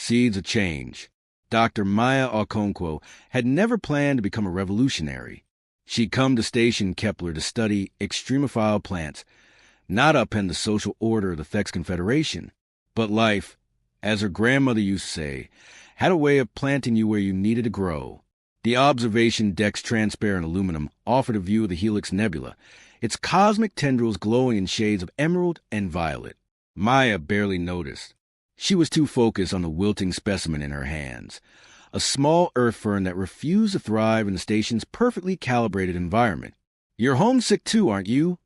Seeds of change. Dr. Maya Okonkwo had never planned to become a revolutionary. She'd come to Station Kepler to study extremophile plants, not upend the social order of the Thex Confederation. But life, as her grandmother used to say, had a way of planting you where you needed to grow. The observation deck's transparent aluminum offered a view of the Helix Nebula, its cosmic tendrils glowing in shades of emerald and violet. Maya barely noticed. She was too focused on the wilting specimen in her hands, a small earth fern that refused to thrive in the station's perfectly calibrated environment. "You're homesick too, aren't you?"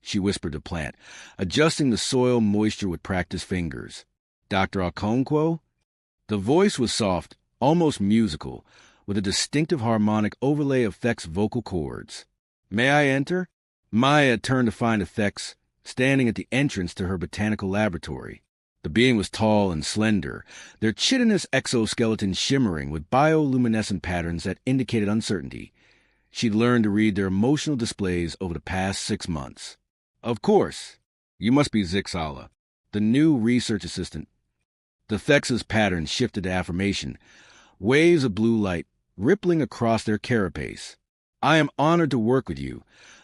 she whispered to the plant, adjusting the soil moisture with practiced fingers. "Dr. Okonkwo?" The voice was soft, almost musical, with a distinctive harmonic overlay of Thex vocal cords. "May I enter?" Maya turned to find a Thex standing at the entrance to her botanical laboratory. The being was tall and slender, their chitinous exoskeleton shimmering with bioluminescent patterns that indicated uncertainty. She'd learned to read their emotional displays over the past 6 months. "Of course. You must be Zixala, the new research assistant." The Thex's patterns shifted to affirmation, waves of blue light rippling across their carapace. "I am honored to work with you,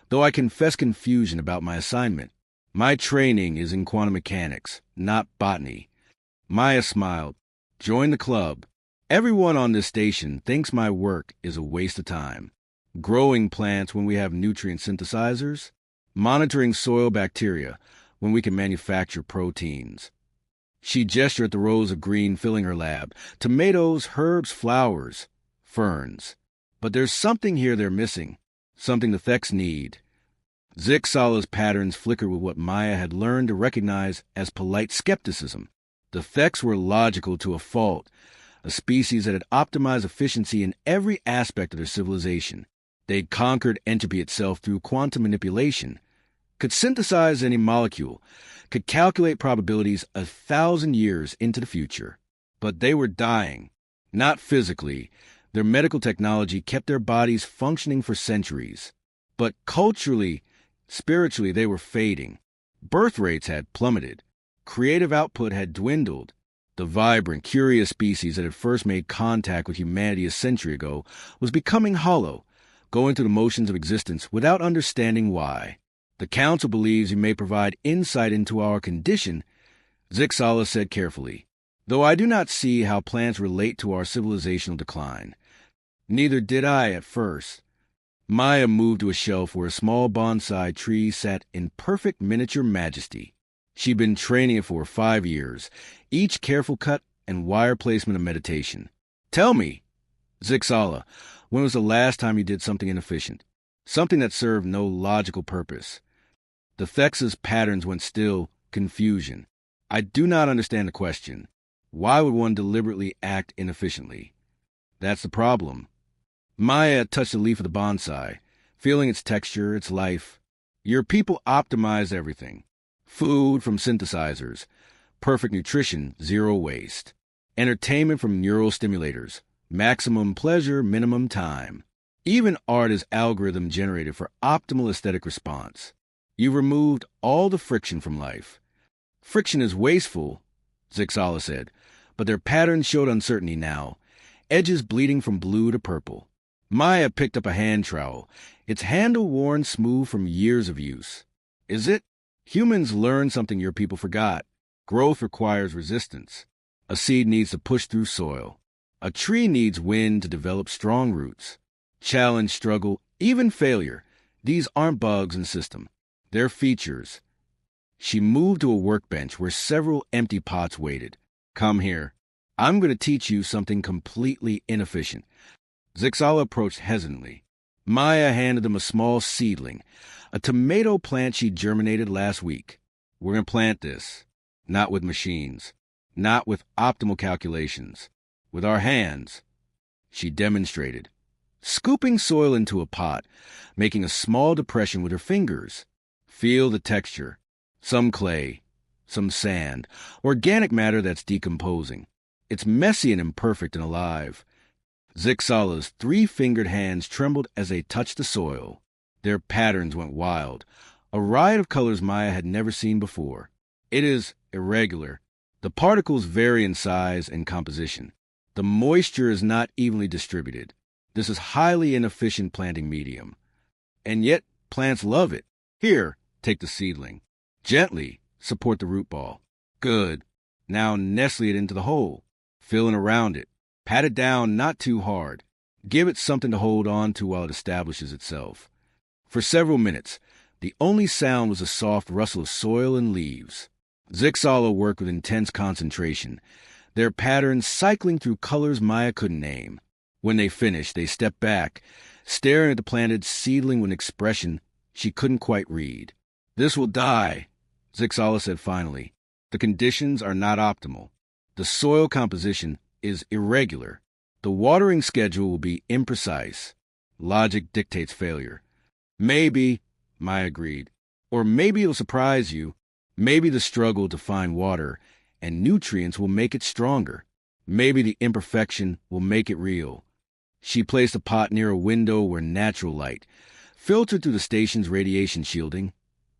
though I confess confusion about my assignment. My training is in quantum mechanics, not botany." Maya smiled. "Join the club. Everyone on this station thinks my work is a waste of time. Growing plants when we have nutrient synthesizers, monitoring soil bacteria when we can manufacture proteins." She gestured at the rows of green filling her lab, tomatoes, herbs, flowers, ferns. "But there's something here they're missing, something the Thex need." Zixala's patterns flickered with what Maya had learned to recognize as polite skepticism. The Thex were logical to a fault, a species that had optimized efficiency in every aspect of their civilization. They'd conquered entropy itself through quantum manipulation, could synthesize any molecule, could calculate probabilities 1,000 years into the future. But they were dying. Not physically. Their medical technology kept their bodies functioning for centuries. But culturally, spiritually, they were fading. Birth rates had plummeted. Creative output had dwindled. The vibrant, curious species that had first made contact with humanity a century ago was becoming hollow, going through the motions of existence without understanding why. "The Council believes you may provide insight into our condition," Zixala said carefully, "though I do not see how plants relate to our civilizational decline." Neither did I at first. Maya moved to a shelf where a small bonsai tree sat in perfect miniature majesty. She'd been training it for 5 years, each careful cut and wire placement of meditation. "Tell me, Zixala, when was the last time you did something inefficient? Something that served no logical purpose?" The Thex's patterns went still, confusion. "I do not understand the question. Why would one deliberately act inefficiently?" "That's the problem." Maya touched the leaf of the bonsai, feeling its texture, its life. "Your people optimize everything. Food from synthesizers, perfect nutrition, zero waste. Entertainment from neural stimulators, maximum pleasure, minimum time. Even art is algorithm generated for optimal aesthetic response. You've removed all the friction from life." "Friction is wasteful," Zixala said, but their patterns showed uncertainty now, edges bleeding from blue to purple. Maya picked up a hand trowel, its handle worn smooth from years of use. "Is it? Humans learned something your people forgot. Growth requires resistance. A seed needs to push through soil. A tree needs wind to develop strong roots. Challenge, struggle, even failure. These aren't bugs in the system. They're features." She moved to a workbench where several empty pots waited. "Come here. I'm going to teach you something completely inefficient." Zixala approached hesitantly. Maya handed them a small seedling, a tomato plant she germinated last week. "We're going to plant this. Not with machines. Not with optimal calculations. With our hands." She demonstrated, scooping soil into a pot, making a small depression with her fingers. "Feel the texture. Some clay, some sand, organic matter that's decomposing. It's messy and imperfect and alive." Zixala's 3-fingered hands trembled as they touched the soil. Their patterns went wild, a riot of colors Maya had never seen before. "It is irregular, The particles vary in size and composition. The moisture is not evenly distributed. This is highly inefficient planting medium. And yet, plants love it. Here, take the seedling. Gently support the root ball. Good. Now nestle it into the hole. Fill in around it. Pat it down not too hard. Give it something to hold on to while it establishes itself. For several minutes, the only sound was a soft rustle of soil and leaves. Zixala worked with intense concentration, their patterns cycling through colors Maya couldn't name. When they finished, they stepped back, staring at the planted seedling with an expression she couldn't quite read. "This will die," Zixala said finally. "The conditions are not optimal. The soil composition is irregular. The watering schedule will be imprecise. Logic dictates failure." "Maybe," Maya agreed. "Or maybe it'll surprise you. Maybe the struggle to find water and nutrients will make it stronger. Maybe the imperfection will make it real." She placed a pot near a window where natural light, filtered through the station's radiation shielding,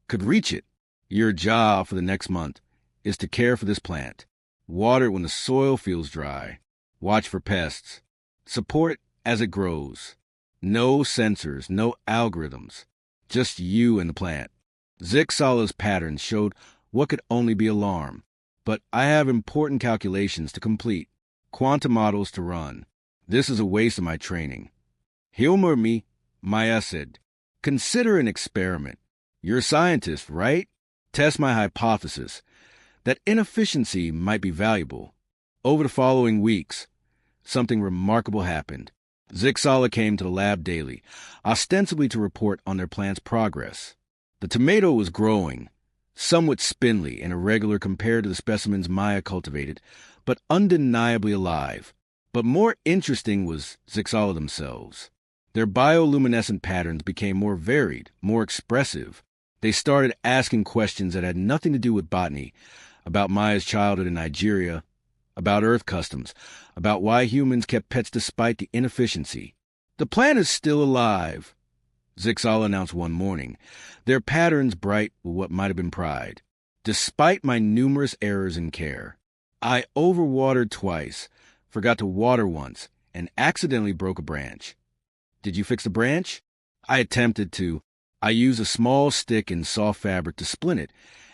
could reach it. "Your job for the next month is to care for this plant. Water it when the soil feels dry. Watch for pests. Support it as it grows. No sensors, no algorithms. Just you and the plant." Zixala's patterns showed what could only be alarm. "But I have important calculations to complete, quantum models to run. This is a waste of my training." "Humor me," Maya said. "Consider an experiment. You're a scientist, right? Test my hypothesis that inefficiency might be valuable." Over the following weeks, something remarkable happened. Zixala came to the lab daily, ostensibly to report on their plant's progress. The tomato was growing, somewhat spindly and irregular compared to the specimens Maya cultivated, but undeniably alive. But more interesting was Zixala themselves. Their bioluminescent patterns became more varied, more expressive. They started asking questions that had nothing to do with botany, about Maya's childhood in Nigeria, about Earth customs, about why humans kept pets despite the inefficiency. "The plant is still alive," Zixala announced one morning, their patterns bright with what might have been pride. "Despite my numerous errors in care, I overwatered twice, forgot to water once, and accidentally broke a branch." "Did you fix the branch?" "I attempted to. I used a small stick and soft fabric to splint it,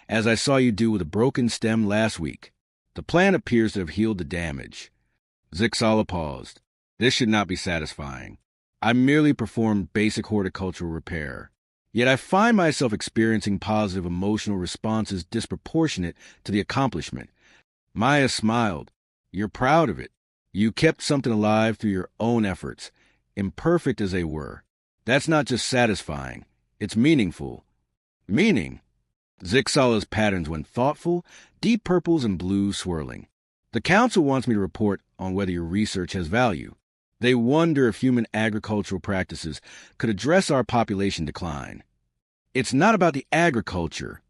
as I saw you do with a broken stem last week. The plant appears to have healed the damage." Zixala paused. "This should not be satisfying. I merely performed basic horticultural repair. Yet I find myself experiencing positive emotional responses disproportionate to the accomplishment." Maya smiled. "You're proud of it. You kept something alive through your own efforts, imperfect as they were. That's not just satisfying. It's meaningful." "Meaning?" Zixala's patterns went thoughtful, deep purples and blues swirling. "The council wants me to report on whether your research has value. They wonder if human agricultural practices could address our population decline." "It's not about the agriculture,"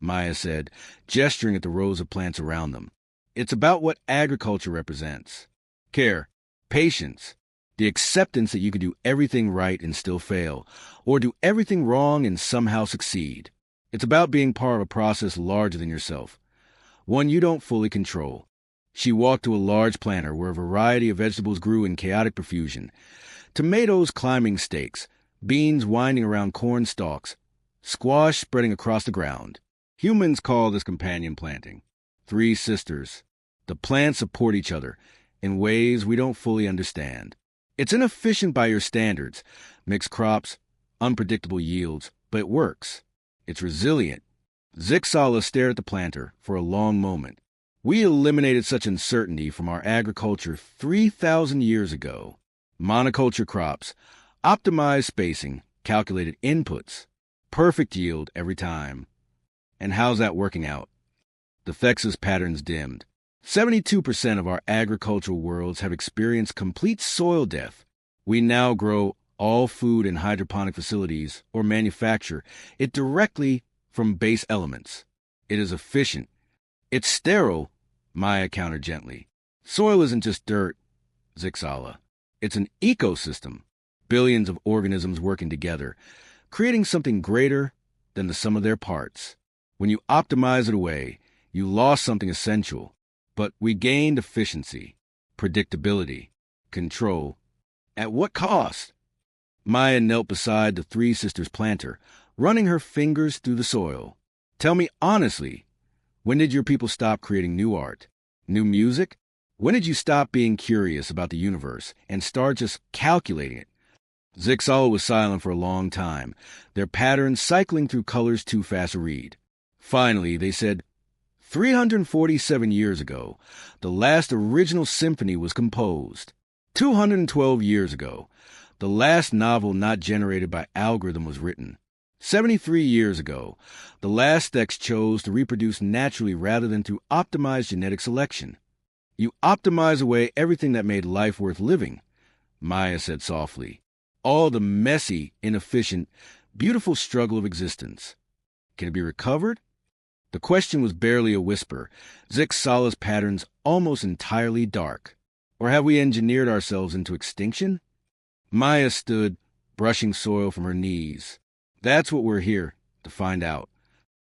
Maya said, gesturing at the rows of plants around them. "It's about what agriculture represents. Care, patience, the acceptance that you can do everything right and still fail, or do everything wrong and somehow succeed. It's about being part of a process larger than yourself, one you don't fully control." She walked to a large planter where a variety of vegetables grew in chaotic profusion. Tomatoes climbing stakes, beans winding around corn stalks, squash spreading across the ground. Humans call this companion planting. 3 sisters. The plants support each other in ways we don't fully understand. It's inefficient by your standards, mixed crops, unpredictable yields, but it works. It's resilient. Zixala stared at the planter for a long moment. "We eliminated such uncertainty from our agriculture 3,000 years ago. Monoculture crops, optimized spacing, calculated inputs, perfect yield every time. And how's that working out?" The Thex's patterns dimmed. 72% of our agricultural worlds have experienced complete soil death. We now grow all food in hydroponic facilities or manufacture it directly from base elements. It is efficient. It's sterile, Maya countered gently. "Soil isn't just dirt, Zixala. It's an ecosystem, billions of organisms working together, creating something greater than the sum of their parts. When you optimize it away, you lost something essential. But we gained efficiency, predictability, control. At what cost? Maya knelt beside the Three Sisters planter, running her fingers through the soil. Tell me honestly, when did your people stop creating new art, new music? When did you stop being curious about the universe and start just calculating it? Zixala was silent for a long time, their patterns cycling through colors too fast to read. Finally, they said, 347 years ago, the last original symphony was composed. 212 years ago, the last novel not generated by algorithm was written. 73 years ago, the last sex chose to reproduce naturally rather than through optimized genetic selection. You optimize away everything that made life worth living, Maya said softly. All the messy, inefficient, beautiful struggle of existence. Can it be recovered? The question was barely a whisper, Zixala's patterns almost entirely dark. Or have we engineered ourselves into extinction? Maya stood, brushing soil from her knees. That's what we're here to find out.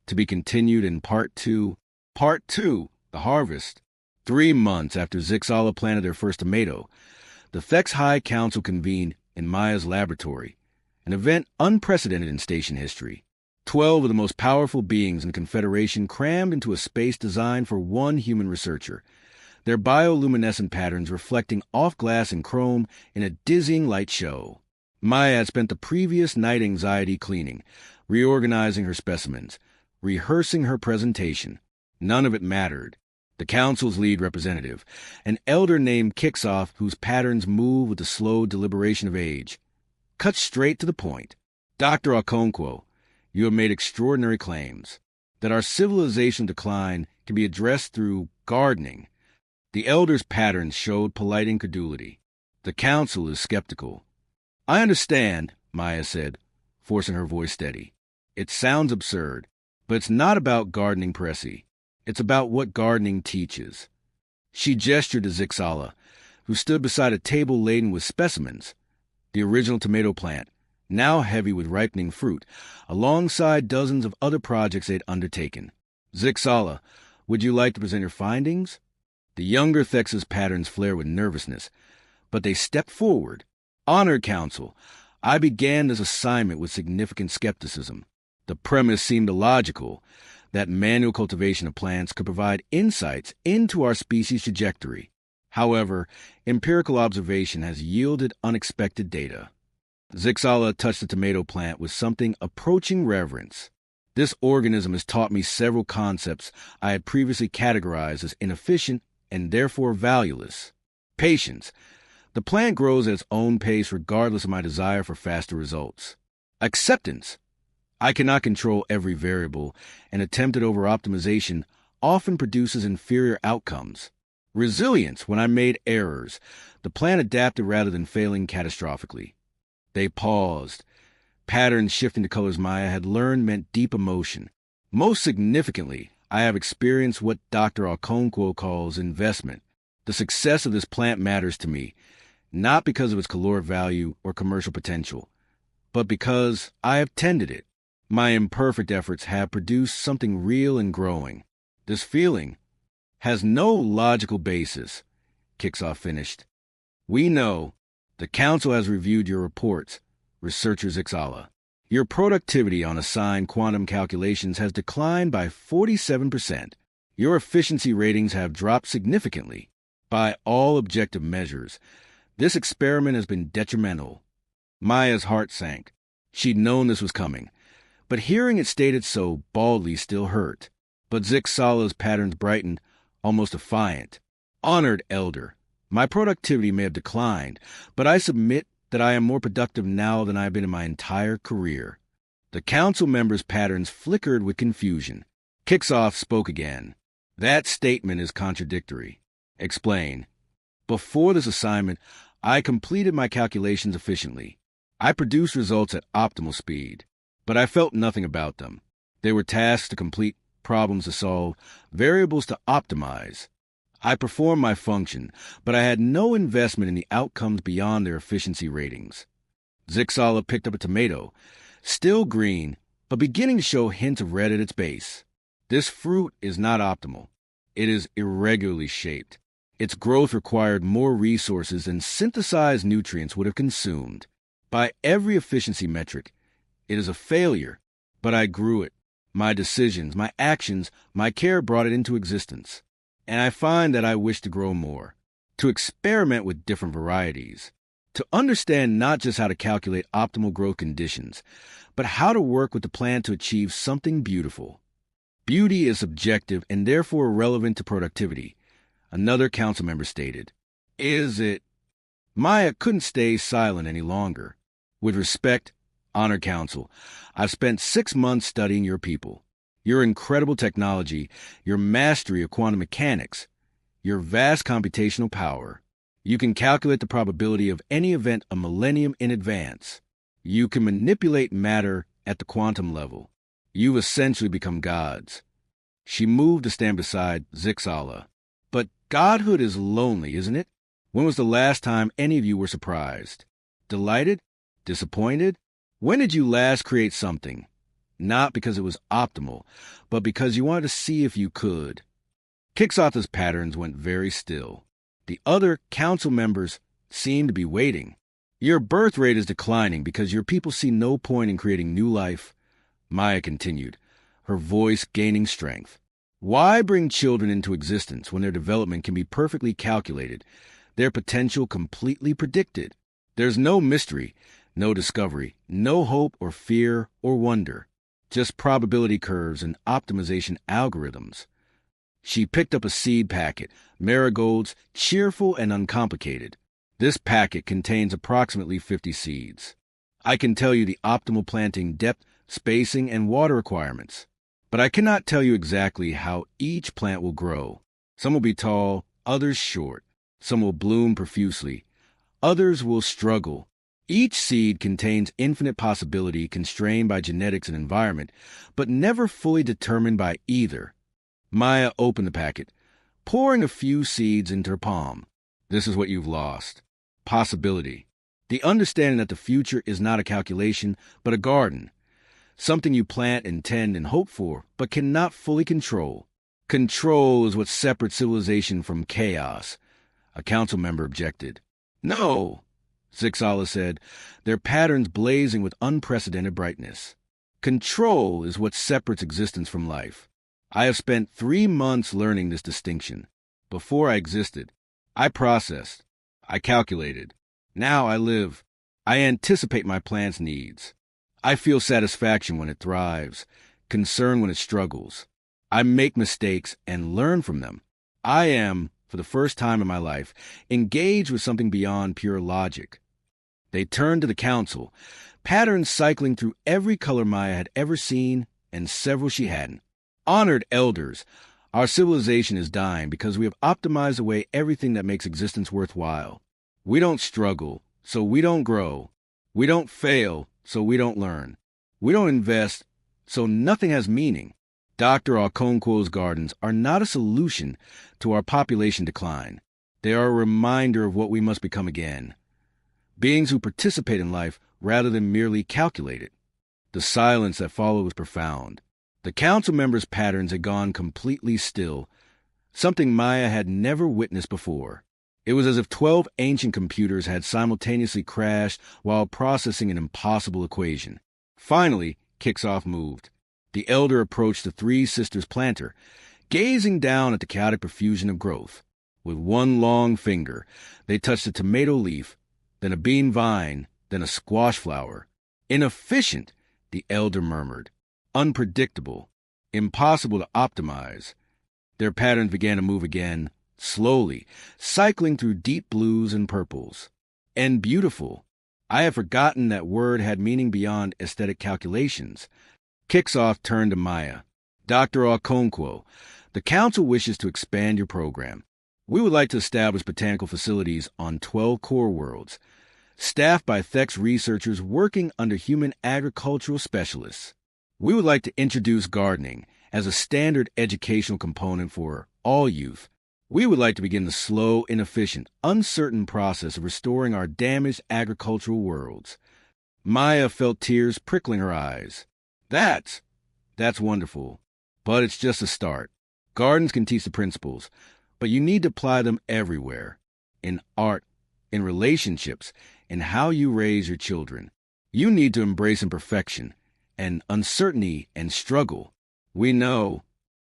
To be continued in Part 2. Part 2, the harvest. 3 months after Zixala planted their first tomato, the Fex High Council convened in Maya's laboratory, an event unprecedented in station history. 12 of the most powerful beings in the Confederation crammed into a space designed for one human researcher, their bioluminescent patterns reflecting off glass and chrome in a dizzying light show. Maya had spent the previous night anxiety cleaning, reorganizing her specimens, rehearsing her presentation. None of it mattered. The council's lead representative, an elder named Kixoff, whose patterns move with the slow deliberation of age, cut straight to the point. Dr. Okonkwo, you have made extraordinary claims that our civilizational decline can be addressed through gardening. The elder's patterns showed polite incredulity. The council is skeptical. I understand, Maya said, forcing her voice steady. It sounds absurd, but it's not about gardening Pressy. It's about what gardening teaches. She gestured to Zixala, who stood beside a table laden with specimens, the original tomato plant, now heavy with ripening fruit, alongside dozens of other projects they had undertaken. Zixala, would you like to present your findings? The younger Thex's patterns flared with nervousness, but they stepped forward. Honored Council, I began this assignment with significant skepticism. The premise seemed illogical, that manual cultivation of plants could provide insights into our species' trajectory. However, empirical observation has yielded unexpected data. Zixala touched the tomato plant with something approaching reverence. This organism has taught me several concepts I had previously categorized as inefficient and therefore valueless. Patience. The plant grows at its own pace regardless of my desire for faster results. Acceptance. I cannot control every variable, and attempted over-optimization often produces inferior outcomes. Resilience. When I made errors, the plant adapted rather than failing catastrophically. They paused. Patterns shifting to colors Maya had learned meant deep emotion. Most significantly, I have experienced what Dr. Okonkwo calls investment. The success of this plant matters to me, not because of its caloric value or commercial potential, but because I have tended it. My imperfect efforts have produced something real and growing. This feeling has no logical basis, Kixoff finished. We know. The Council has reviewed your reports, researcher Zixala. Your productivity on assigned quantum calculations has declined by 47%. Your efficiency ratings have dropped significantly. By all objective measures, this experiment has been detrimental. Maya's heart sank. She'd known this was coming, but hearing it stated so baldly still hurt. But Zixala's patterns brightened, almost defiant. Honored Elder, my productivity may have declined, but I submit that I am more productive now than I have been in my entire career. The council members' patterns flickered with confusion. Kixoff spoke again. That statement is contradictory. Explain. Before this assignment, I completed my calculations efficiently. I produced results at optimal speed, but I felt nothing about them. They were tasks to complete, problems to solve, variables to optimize. I performed my function, but I had no investment in the outcomes beyond their efficiency ratings. Zixala picked up a tomato, still green, but beginning to show hints of red at its base. This fruit is not optimal. It is irregularly shaped. Its growth required more resources than synthesized nutrients would have consumed. By every efficiency metric, it is a failure, but I grew it. My decisions, my actions, my care brought it into existence. And I find that I wish to grow more, to experiment with different varieties, to understand not just how to calculate optimal growth conditions, but how to work with the plant to achieve something beautiful. Beauty is subjective and therefore relevant to productivity, another council member stated. Is it? Maya couldn't stay silent any longer. With respect, Honor Council, I've spent 6 months studying your people, your incredible technology, your mastery of quantum mechanics, your vast computational power. You can calculate the probability of any event a millennium in advance. You can manipulate matter at the quantum level. You've essentially become gods. She moved to stand beside Zixala. But godhood is lonely, isn't it? When was the last time any of you were surprised? Delighted? Disappointed? When did you last create something? Not because it was optimal, but because you wanted to see if you could. Kixotha's patterns went very still. The other council members seemed to be waiting. Your birth rate is declining because your people see no point in creating new life. Maya continued, her voice gaining strength. Why bring children into existence when their development can be perfectly calculated, their potential completely predicted? There's no mystery, no discovery, no hope or fear or wonder, just probability curves and optimization algorithms. She picked up a seed packet, marigolds, cheerful and uncomplicated. This packet contains approximately 50 seeds. I can tell you the optimal planting depth, spacing, and water requirements, but I cannot tell you exactly how each plant will grow. Some will be tall, others short. Some will bloom profusely. Others will struggle. Each seed contains infinite possibility constrained by genetics and environment, but never fully determined by either. Maya opened the packet, pouring a few seeds into her palm. This is what you've lost. Possibility. The understanding that the future is not a calculation, but a garden. Something you plant and tend and hope for, but cannot fully control. Control is what separates civilization from chaos. A council member objected. No, Zixala said, their patterns blazing with unprecedented brightness. Control is what separates existence from life. I have spent 3 months learning this distinction. Before I existed, I processed. I calculated. Now I live. I anticipate my plant's needs. I feel satisfaction when it thrives, concern when it struggles. I make mistakes and learn from them. I am, for the first time in my life, engaged with something beyond pure logic. They turned to the council, patterns cycling through every color Maya had ever seen and several she hadn't. Honored elders, our civilization is dying because we have optimized away everything that makes existence worthwhile. We don't struggle, so we don't grow. We don't fail, so we don't learn. We don't invest, so nothing has meaning. Dr. Okonkwo's gardens are not a solution to our population decline. They are a reminder of what we must become again. Beings who participate in life rather than merely calculate it. The silence that followed was profound. The council members' patterns had gone completely still, something Maya had never witnessed before. It was as if 12 ancient computers had simultaneously crashed while processing an impossible equation. Finally, Kixoth moved. The elder approached the three sisters' planter, gazing down at the chaotic profusion of growth. With one long finger, they touched a tomato leaf, then a bean vine, then a squash flower. Inefficient, the elder murmured. Unpredictable. Impossible to optimize. Their patterns began to move again, slowly, cycling through deep blues and purples. And beautiful. I have forgotten that word had meaning beyond aesthetic calculations. Kixoth turned to Maya. Dr. Okonkwo, the council wishes to expand your program. We would like to establish botanical facilities on 12 core worlds, staffed by Thex researchers working under human agricultural specialists. We would like to introduce gardening as a standard educational component for all youth. We would like to begin the slow, inefficient, uncertain process of restoring our damaged agricultural worlds. Maya felt tears prickling her eyes. That's wonderful, but it's just a start. Gardens can teach the principles, but you need to apply them everywhere. In art, in relationships, in how you raise your children. You need to embrace imperfection and uncertainty and struggle. We know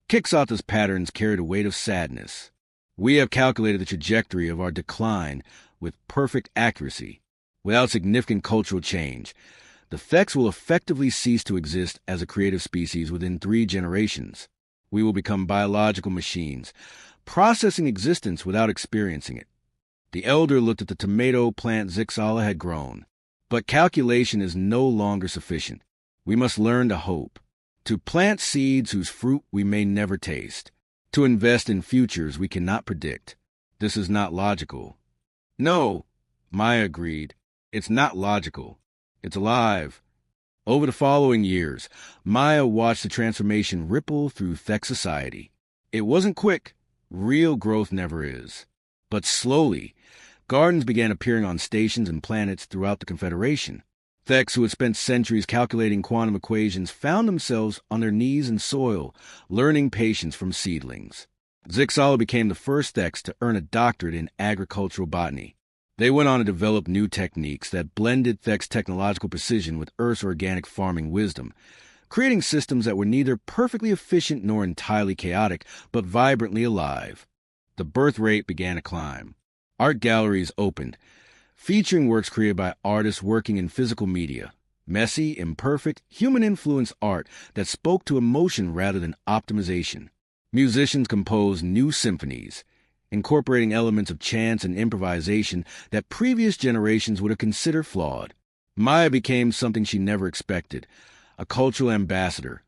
Quixota's patterns carried a weight of sadness. We have calculated the trajectory of our decline with perfect accuracy. Without significant cultural change, the Thex will effectively cease to exist as a creative species within 3 generations. We will become biological machines, processing existence without experiencing it. The elder looked at the tomato plant Zixala had grown. But calculation is no longer sufficient. We must learn to hope, to plant seeds whose fruit we may never taste, to invest in futures we cannot predict. This is not logical. No, Maya agreed. It's not logical. It's alive. Over the following years, Maya watched the transformation ripple through Thex society. It wasn't quick. Real growth never is. But slowly, gardens began appearing on stations and planets throughout the Confederation. Thex, who had spent centuries calculating quantum equations, found themselves on their knees in soil, learning patience from seedlings. Zixala became the first Thex to earn a doctorate in agricultural botany. They went on to develop new techniques that blended Thex technological precision with Earth's organic farming wisdom, creating systems that were neither perfectly efficient nor entirely chaotic, but vibrantly alive. The birth rate began to climb. Art galleries opened, featuring works created by artists working in physical media. Messy, imperfect, human-influenced art that spoke to emotion rather than optimization. Musicians composed new symphonies, incorporating elements of chance and improvisation that previous generations would have considered flawed. Maya became something she never expected, a cultural ambassador,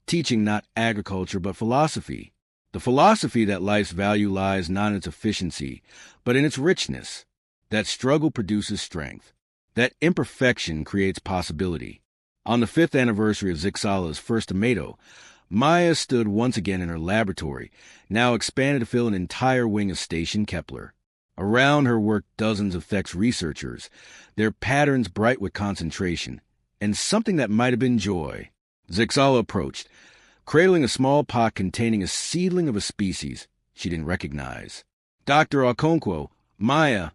teaching not agriculture but philosophy. The philosophy that life's value lies not in its efficiency, but in its richness, that struggle produces strength, that imperfection creates possibility. On the 5th anniversary of Zixala's first tomato, Maya stood once again in her laboratory, now expanded to fill an entire wing of Station Kepler. Around her worked dozens of Thex researchers, their patterns bright with concentration, and something that might have been joy. Zixala approached, cradling a small pot containing a seedling of a species she didn't recognize. Dr. Okonkwo, Maya,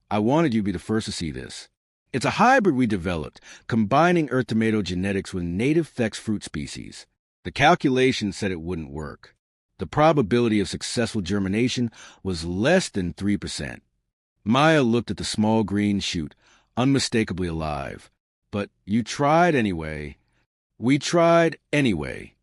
I wanted you to be the first to see this. It's a hybrid we developed, combining Earth tomato genetics with native Thex fruit species. The calculation said it wouldn't work. The probability of successful germination was less than 3%. Maya looked at the small green shoot, unmistakably alive. But you tried anyway. We tried anyway,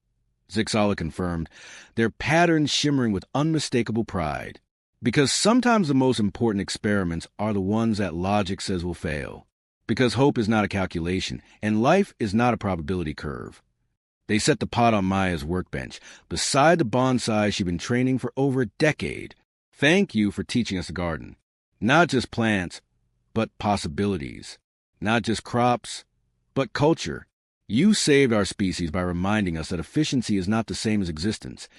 Zixala confirmed, their patterns shimmering with unmistakable pride. Because sometimes the most important experiments are the ones that logic says will fail. Because hope is not a calculation, and life is not a probability curve. They set the pot on Maya's workbench, beside the bonsai she'd been training for over a decade. Thank you for teaching us the garden. Not just plants, but possibilities. Not just crops, but culture. You saved our species by reminding us that efficiency is not the same as existence,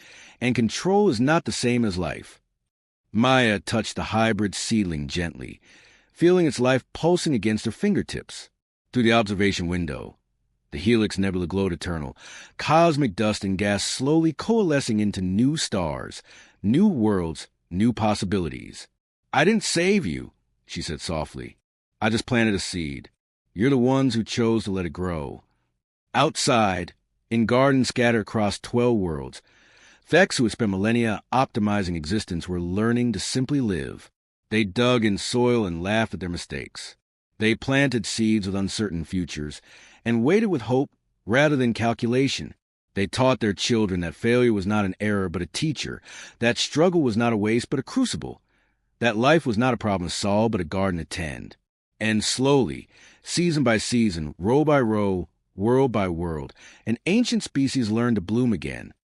and control is not the same as life. Maya touched the hybrid seedling gently, feeling its life pulsing against her fingertips. Through the observation window, the Helix Nebula glowed eternal, cosmic dust and gas slowly coalescing into new stars, new worlds, new possibilities. I didn't save you, she said softly. I just planted a seed. You're the ones who chose to let it grow. Outside, in gardens scattered across 12 worlds, Thex who had spent millennia optimizing existence were learning to simply live. They dug in soil and laughed at their mistakes. They planted seeds with uncertain futures and waited with hope rather than calculation. They taught their children that failure was not an error but a teacher, that struggle was not a waste but a crucible, that life was not a problem to solve but a garden to tend. And slowly, season by season, row by row, world by world, an ancient species learned to bloom again,